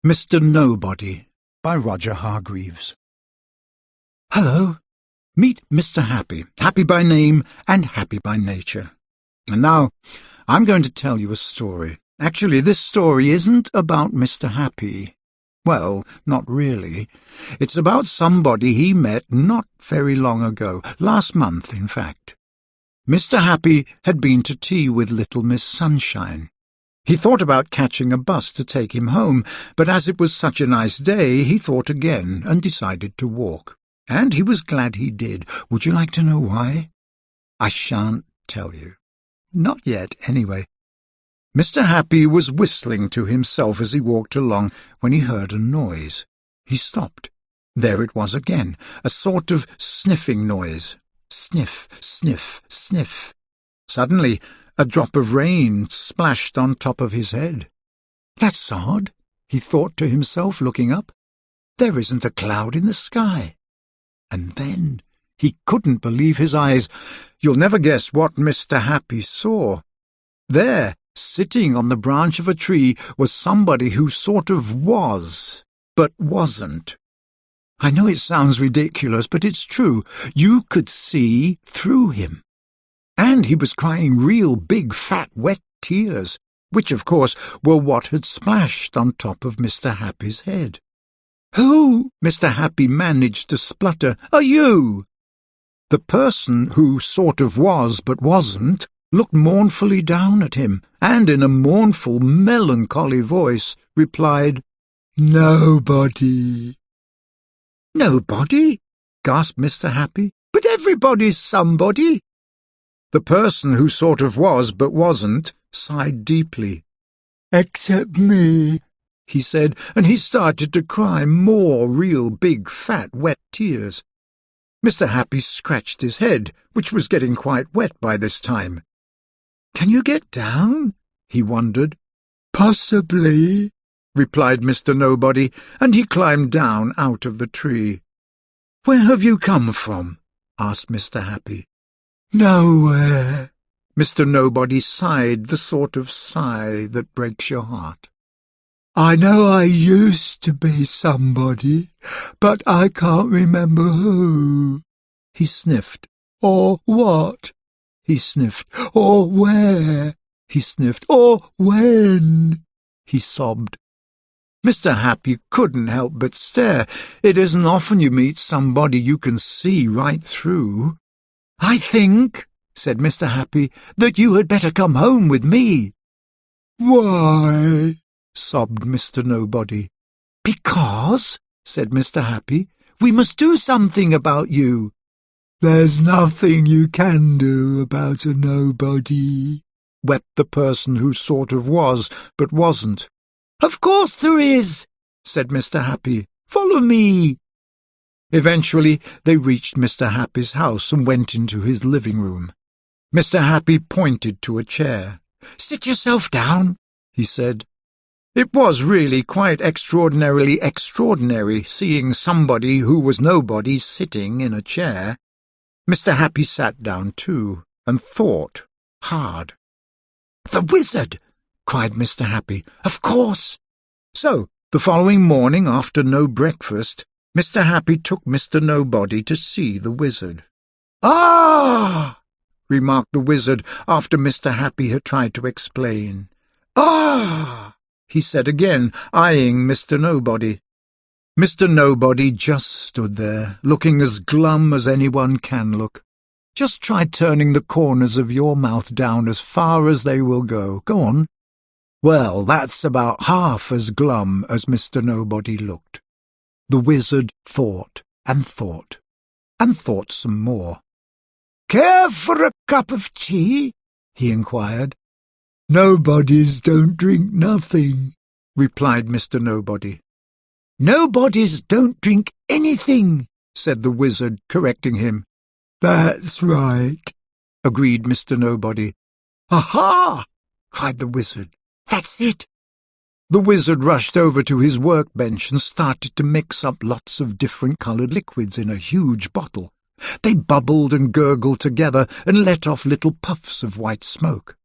Mr. Nobody by Roger Hargreaves. Hello. Meet Mr. Happy, happy by name and happy by nature. And now, I'm going to tell you a story. Actually, this story isn't about Mr. Happy. Well, not really. It's about somebody he met not very long ago, last month, in fact. Mr. Happy had been to tea with little Miss Sunshine. He thought about catching a bus to take him home, but as it was such a nice day, he thought again and decided to walk. And he was glad he did. Would you like to know why? I shan't tell you. Not yet, anyway. Mr. Happy was whistling to himself as he walked along when he heard a noise. He stopped. There it was again, a sort of sniffing noise. Sniff, sniff, sniff. Suddenly, a drop of rain splashed on top of his head. That's odd, he thought to himself, looking up. There isn't a cloud in the sky. And then he couldn't believe his eyes. You'll never guess what Mr. Happy saw. There, sitting on the branch of a tree, was somebody who sort of was, but wasn't. I know it sounds ridiculous, but it's true. You could see through him. And he was crying real big, fat, wet tears, which, of course, were what had splashed on top of Mr. Happy's head. "Who," Mr. Happy managed to splutter, "are you?" The person who sort of was but wasn't looked mournfully down at him, and in a mournful, melancholy voice replied, "Nobody." "Nobody?" gasped Mr. Happy. "But everybody's somebody." The person who sort of was but wasn't sighed deeply. "Except me," he said, and he started to cry more real big, fat, wet tears. Mr. Happy scratched his head, which was getting quite wet by this time. "Can you get down?" he wondered. "Possibly," replied Mr. Nobody, and he climbed down out of the tree. "Where have you come from?" asked Mr. Happy. "Nowhere." Mr. Nobody sighed the sort of sigh that breaks your heart. "I know I used to be somebody, but I can't remember who." He sniffed. "Or what?" He sniffed. "Or where?" He sniffed. "Or when?" He sobbed. Mr. Happy couldn't help but stare. It isn't often you meet somebody you can see right through. "I think," said Mr. Happy, "that you had better come home with me." "Why?" sobbed Mr. Nobody. "Because," said Mr. Happy, "we must do something about you." "There's nothing you can do about a nobody," wept the person who sort of was but wasn't. "Of course there is," said Mr. Happy. "Follow me." Eventually they reached Mr. Happy's house and went into his living room. Mr. Happy pointed to a chair. "Sit yourself down," he said. It was really quite extraordinarily extraordinary seeing somebody who was nobody sitting in a chair. Mr. Happy sat down too, and thought hard. "The wizard!" cried Mr. Happy. "Of course!" So, the following morning, after no breakfast, Mr. Happy took Mr. Nobody to see the wizard. "Ah!" remarked the wizard after Mr. Happy had tried to explain. "Ah!" he said again, eyeing Mr. Nobody. Mr. Nobody just stood there, looking as glum as anyone can look. Just try turning the corners of your mouth down as far as they will go. Go on. Well, that's about half as glum as Mr. Nobody looked. The wizard thought and thought, and thought some more. "Care for a cup of tea?" he inquired. "Nobodies don't drink nothing," replied Mr. Nobody. "Nobodies don't drink anything," said the wizard, correcting him. "That's right," agreed Mr. Nobody. "Aha!" cried the wizard. "That's it." The wizard rushed over to his workbench and started to mix up lots of different-coloured liquids in a huge bottle. They bubbled and gurgled together and let off little puffs of white smoke.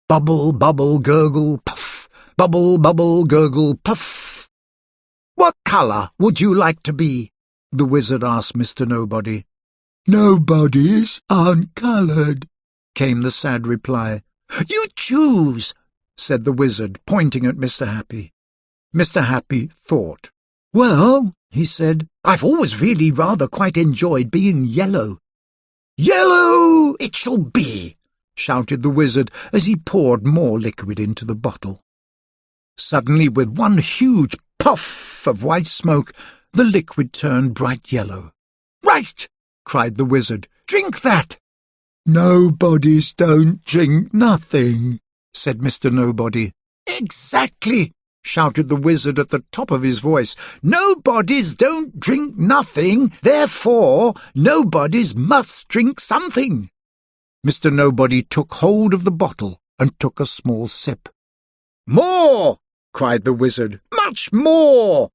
Bubble, bubble, gurgle, puff. Bubble, bubble, gurgle, puff. "What colour would you like to be?" the wizard asked Mr. Nobody. "Nobodies aren't coloured," came the sad reply. "You choose," said the wizard, pointing at Mr. Happy. Mr. Happy thought. "Well," he said, "I've always really rather quite enjoyed being yellow." "Yellow it shall be!" shouted the wizard as he poured more liquid into the bottle. Suddenly, with one huge puff of white smoke, the liquid turned bright yellow. "Right!" cried the wizard. "Drink that!" "Nobodies don't drink nothing," said Mr. Nobody. "Exactly!" shouted the wizard at the top of his voice. "Nobodies don't drink nothing, therefore nobodies must drink something." Mr. Nobody took hold of the bottle and took a small sip. "More!" cried the wizard. "Much more!"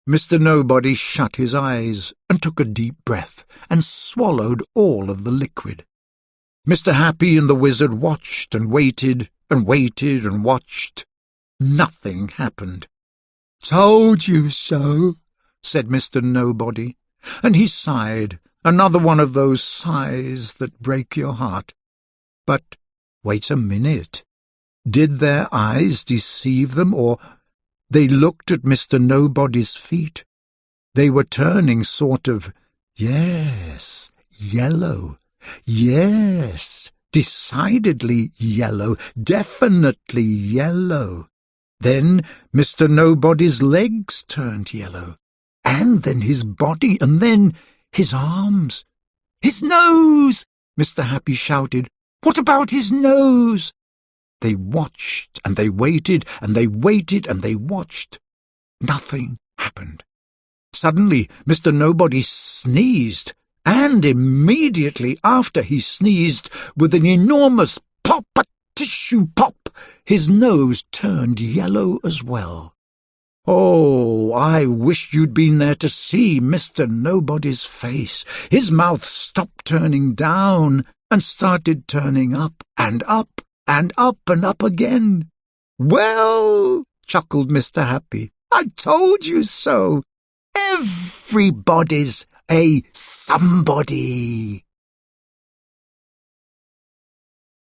Mr. Nobody shut his eyes and took a deep breath and swallowed all of the liquid. Mr. Happy and the wizard watched and waited and waited and watched. Nothing happened. "Told you so," said Mr. Nobody, and he sighed, another one of those sighs that break your heart. But wait a minute. Did their eyes deceive them, or they looked at Mr. Nobody's feet? They were turning sort of, yes, yellow. Yes, decidedly yellow, definitely yellow. Then Mr. Nobody's legs turned yellow, and then his body, and then his arms. "His nose!" Mr. Happy shouted. "What about his nose?" They watched, and they waited, and they waited, and they watched. Nothing happened. Suddenly Mr. Nobody sneezed, and immediately after he sneezed, with an enormous pop, a tissue pop, his nose turned yellow as well. Oh, I wish you'd been there to see Mr. Nobody's face. His mouth stopped turning down and started turning up and up and up and up again. "Well," chuckled Mr. Happy, "I told you so. Everybody's a somebody."